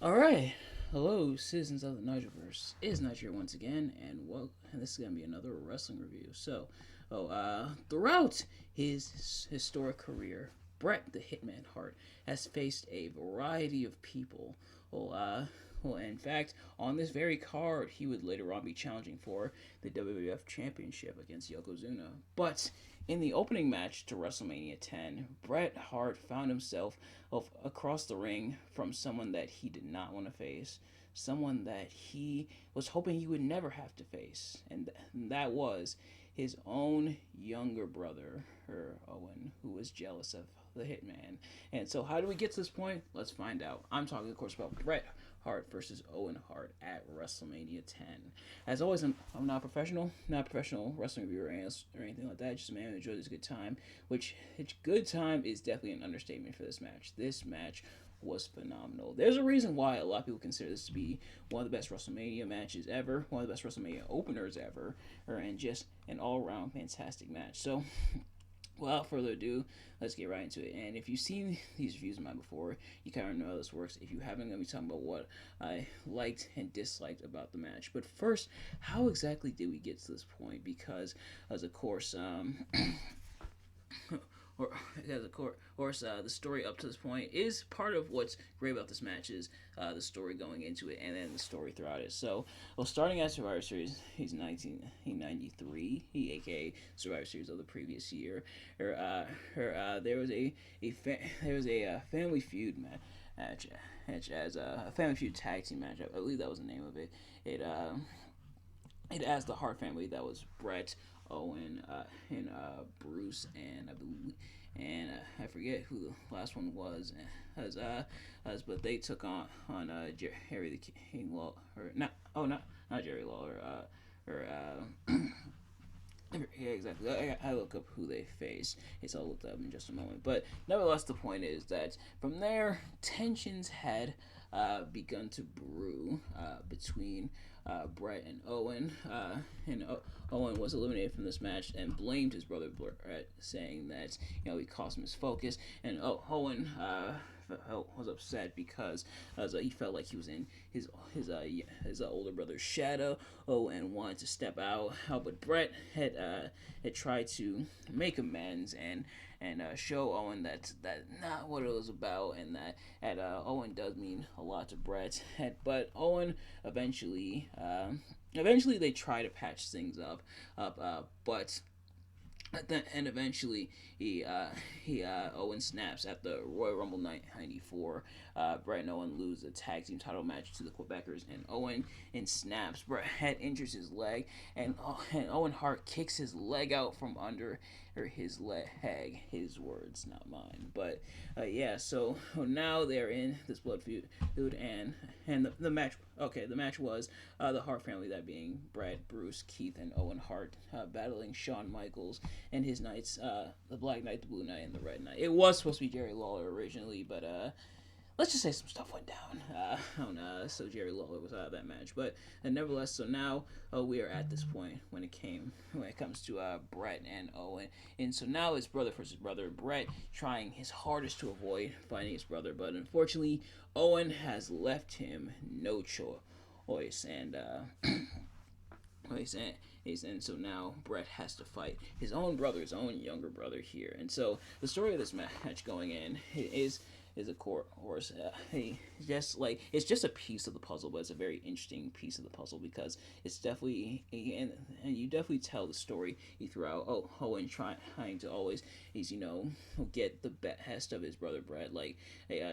Alright, hello citizens of the Nigelverse. It is Nigel here once again, and this is going to be another wrestling review. Throughout his historic career, Bret the Hitman Hart has faced a variety of people. Well, uh, in fact, on this very card, he would later on be challenging for the WWF Championship against Yokozuna. But in the opening match to WrestleMania 10, Bret Hart found himself across the ring from someone that he did not want to face, someone that he was hoping he would never have to face, and that was his own younger brother, Owen, who was jealous of the Hitman. And so, how do we get to this point? Let's find out. I'm talking, of course, about Bret Hart versus Owen Hart at WrestleMania 10. As always, I'm not not a professional wrestling reviewer or anything like that. Just a man who enjoys a good time, which good time is definitely an understatement for this match. This match was phenomenal. There's a reason why a lot of people consider this to be one of the best WrestleMania matches ever, one of the best WrestleMania openers ever, and just an all-around fantastic match. So without further ado, let's get right into it. And if you've seen these reviews of mine before, you kind of know how this works. If you haven't, I'm going to be talking about what I liked and disliked about the match. But first, how exactly did we get to this point? Because, as of course, or as of course, the story up to this point is part of what's great about this match is the story going into it and then the story throughout it. So, starting at Survivor Series, he's 1993, he aka Survivor Series of the previous year. There was a Family Feud match as a Family Feud tag team match. I believe that was the name of it. It as the Hart family. That was Bret, Owen, and Bruce, and I believe, and I forget who the last one was. But they took on Jerry the King Law, or not Jerry Lawler, or yeah, exactly. I look up who they face. It's all looked up in just a moment. But nevertheless, the point is that from there, tensions had begun to brew between Bret and Owen. Owen was eliminated from this match and blamed his brother Bret, saying that he cost him his focus. And Owen was upset because he felt like he was in his older brother's shadow. And wanted to step out. But Bret had tried to make amends and show Owen that's not what it was about, and that Owen does mean a lot to Bret. But Owen eventually they try to patch things up, but and eventually he Owen snaps at the Royal Rumble '94. Bret and Owen lose the tag team title match to the Quebecers, and Owen snaps. Bret injures his leg, and Owen Hart kicks his leg out from under his leg. His words, not mine. But yeah, so now they're in this blood feud, and the match. Okay, the match was the Hart family, that being Bret, Bruce, Keith, and Owen Hart, battling Shawn Michaels and his Knights, the Black Knight, the Blue Knight, and the Red Knight. It was supposed to be Jerry Lawler originally, but let's just say some stuff went down. So Jerry Lawler was out of that match. But nevertheless, so now we are at this point when it comes to Bret and Owen, and so now it's brother versus brother. Bret trying his hardest to avoid fighting his brother, but unfortunately, Owen has left him no choice, and and so now Bret has to fight his own brother, his own younger brother here. And so the story of this match going in is of course it's just a piece of the puzzle, but it's a very interesting piece of the puzzle because it's definitely and you definitely tell the story throughout. Owen trying to always get the best of his brother Bret,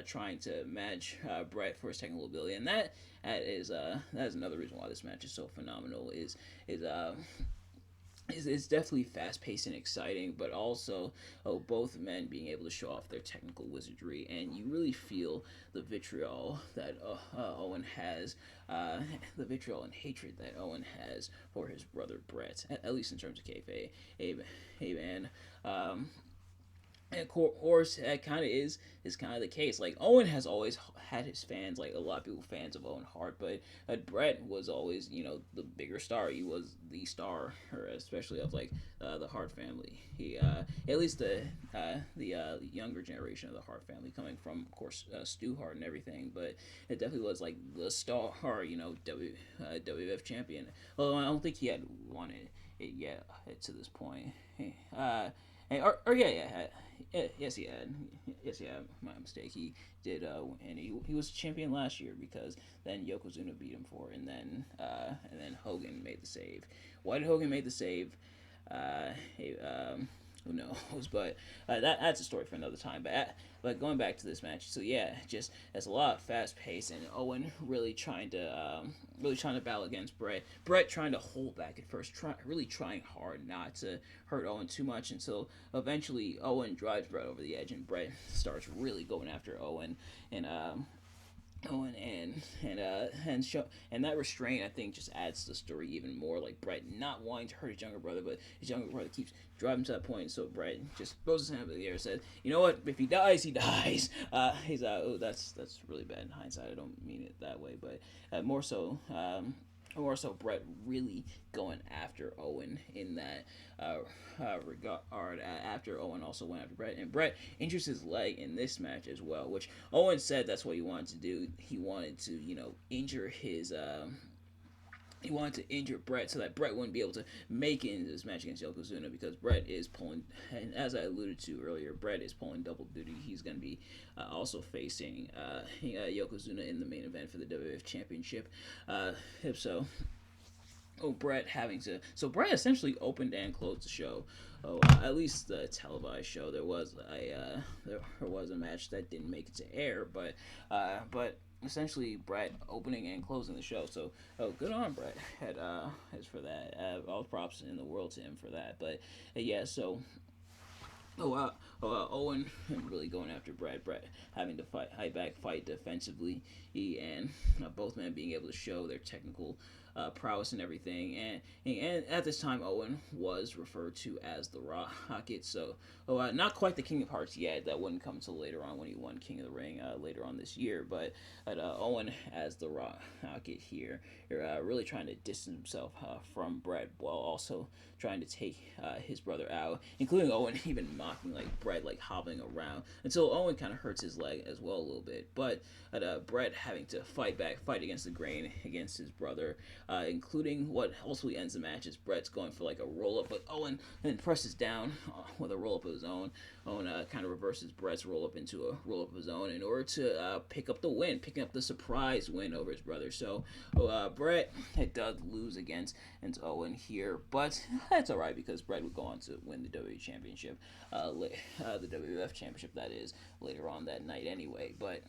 trying to match Bret for his technical ability, and that is another reason why this match is so phenomenal. Is definitely fast paced and exciting, but also both men being able to show off their technical wizardry, and you really feel the vitriol that Owen has, the vitriol and hatred that Owen has for his brother Bret, at least in terms of kayfabe. And And of course, that kind of is kind of the case. Like Owen has always had his fans, like a lot of people fans of Owen Hart, but Bret was always, the bigger star. He was the star, or especially of like the Hart family. He at least the younger generation of the Hart family, coming from, of course, Stu Hart and everything. But it definitely was like the star, WWF champion. Although I don't think he had won it yet to this point. Or yes, he had. Yes, yeah, my mistake. He did, and he was champion last year because then Yokozuna beat him for it, and then Hogan made the save. Why did Hogan make the save? Who knows? But that's a story for another time. But going back to this match, so yeah, just it's a lot of fast pace, and Owen really trying to battle against Bret. Bret trying to hold back at first, really trying hard not to hurt Owen too much, until eventually Owen drives Bret over the edge, and Bret starts really going after Owen, and Owen and that restraint, I think, just adds to the story even more. Like Bret not wanting to hurt his younger brother, but his younger brother keeps driving to that point. So Bret just throws his hand up in the air and says, "You know what? If he dies, he dies." He's that's really bad in hindsight. I don't mean it that way, but more so. More so, Bret really going after Owen in that regard. After Owen also went after Bret, and Bret injures his leg in this match as well, which Owen said that's what he wanted to do. He wanted to, injure his. He wanted to injure Bret so that Bret wouldn't be able to make it into this match against Yokozuna, because Bret is pulling, and as I alluded to earlier, Bret is pulling double duty. He's going to be also facing Yokozuna in the main event for the WWF Championship. So Bret having to. So Bret essentially opened and closed the show. At least the televised show. There was a match that didn't make it to air, but essentially Bret opening and closing the show. So good on Bret as for that. All props in the world to him for that. But yeah, so. Owen really going after Bret having to fight defensively, and both men being able to show their technical prowess and everything. And at this time, Owen was referred to as the Rocket. So, not quite the King of Hearts yet. That wouldn't come until later on when he won King of the Ring later on this year. But Owen as the Rocket here, really trying to distance himself from Bret while also trying to take his brother out, including Owen even mocking like Bret, like hobbling around, until Owen kind of hurts his leg as well a little bit. But Bret having to fight against the grain against his brother, including what ultimately ends the match is Bret's going for like a roll up, but Owen then presses down with a roll up of his own. Owen kind of reverses Bret's roll up into a roll up of his own in order to pick up the win, picking up the surprise win over his brother. So Bret does lose against Owen here, but that's all right because Bret would go on to win the WWE Championship, the WWF Championship, that is, later on that night anyway. But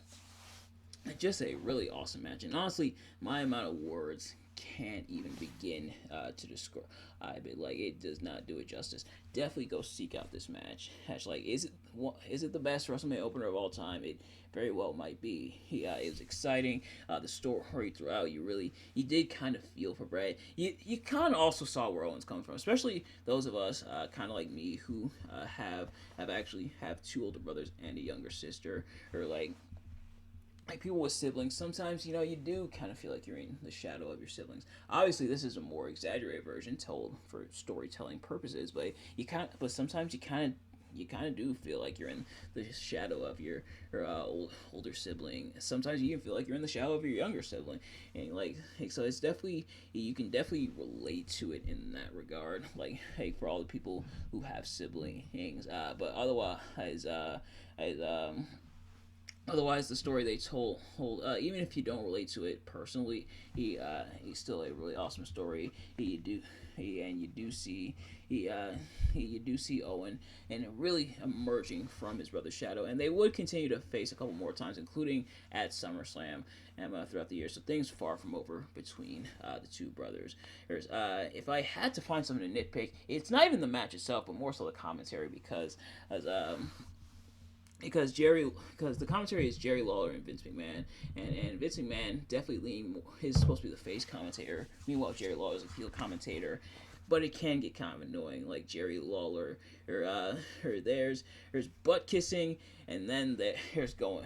just a really awesome match, and honestly, my amount of words can't even begin to describe it. Like, it does not do it justice. Definitely go seek out this match. Like, is it the best WrestleMania opener of all time? It very well might be. It was exciting. The story throughout, you did kind of feel for Bret. You kind of also saw where Owen's coming from, especially those of us kind of like me who have two older brothers and a younger sister, or like people with siblings. Sometimes you do kind of feel like you're in the shadow of your siblings. Obviously this is a more exaggerated version told for storytelling purposes, but sometimes you kind of do feel like you're in the shadow of your older sibling. Sometimes you even feel like you're in the shadow of your younger sibling, and so it's definitely, you can definitely relate to it in that regard. Like, hey, for all the people who have siblings, but otherwise, the story they told, even if you don't relate to it personally, he's still a really awesome story. You do see Owen and really emerging from his brother's shadow, and they would continue to face a couple more times, including at SummerSlam and throughout the year. So things far from over between the two brothers. If I had to find something to nitpick, it's not even the match itself, but more so the commentary, because the commentary is Jerry Lawler and Vince McMahon, and Vince McMahon definitely is supposed to be the face commentator. Meanwhile, Jerry Lawler is a heel commentator. but it can get kind of annoying, like Jerry Lawler, or there's butt kissing, and then there's going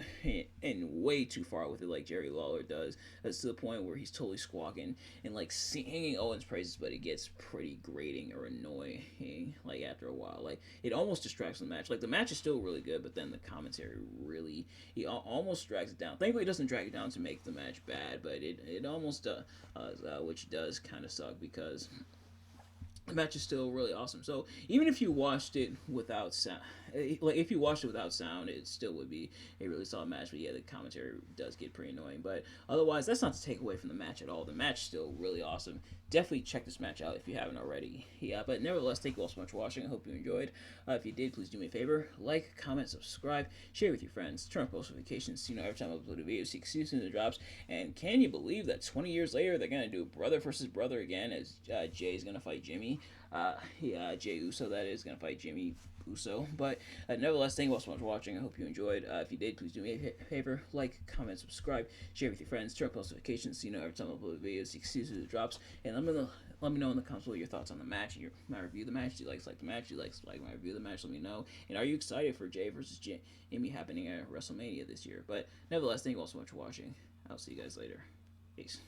in way too far with it, like Jerry Lawler does. That's to the point where he's totally squawking and like singing Owen's praises, but it gets pretty grating or annoying. Like after a while, like it almost distracts the match. Like the match is still really good, but then the commentary really he almost drags it down. Thankfully, it doesn't drag it down to make the match bad, but it almost which does kind of suck because the match is still really awesome. So even if you watched it without sound, like if you watched it without sound, it still would be a really solid match. But yeah, the commentary does get pretty annoying. But otherwise, that's not to take away from the match at all. The match is still really awesome. Definitely check this match out if you haven't already. Yeah, but nevertheless, thank you all so much for watching. I hope you enjoyed. If you did, please do me a favor: like, comment, subscribe, share with your friends, turn on post notifications so you know every time I upload a video, so you can see as soon as it drops. And can you believe that 20 years later they're gonna do brother versus brother again, as Jay's gonna fight Jimmy? Jay Uso, that is, gonna fight Jimmy Uso. But nevertheless, thank you all so much for watching. I hope you enjoyed. If you did, please do me a favor: like, comment, subscribe, share with your friends, turn on post notifications so you know every time I upload a video, so you can see as soon as it drops. And let me know in the comments below your thoughts on the match, my review of the match. Do you like the match? Do you like my review of the match? Let me know. And are you excited for Jay versus Jimmy happening at WrestleMania this year? But nevertheless, thank you all so much for watching. I'll see you guys later. Peace.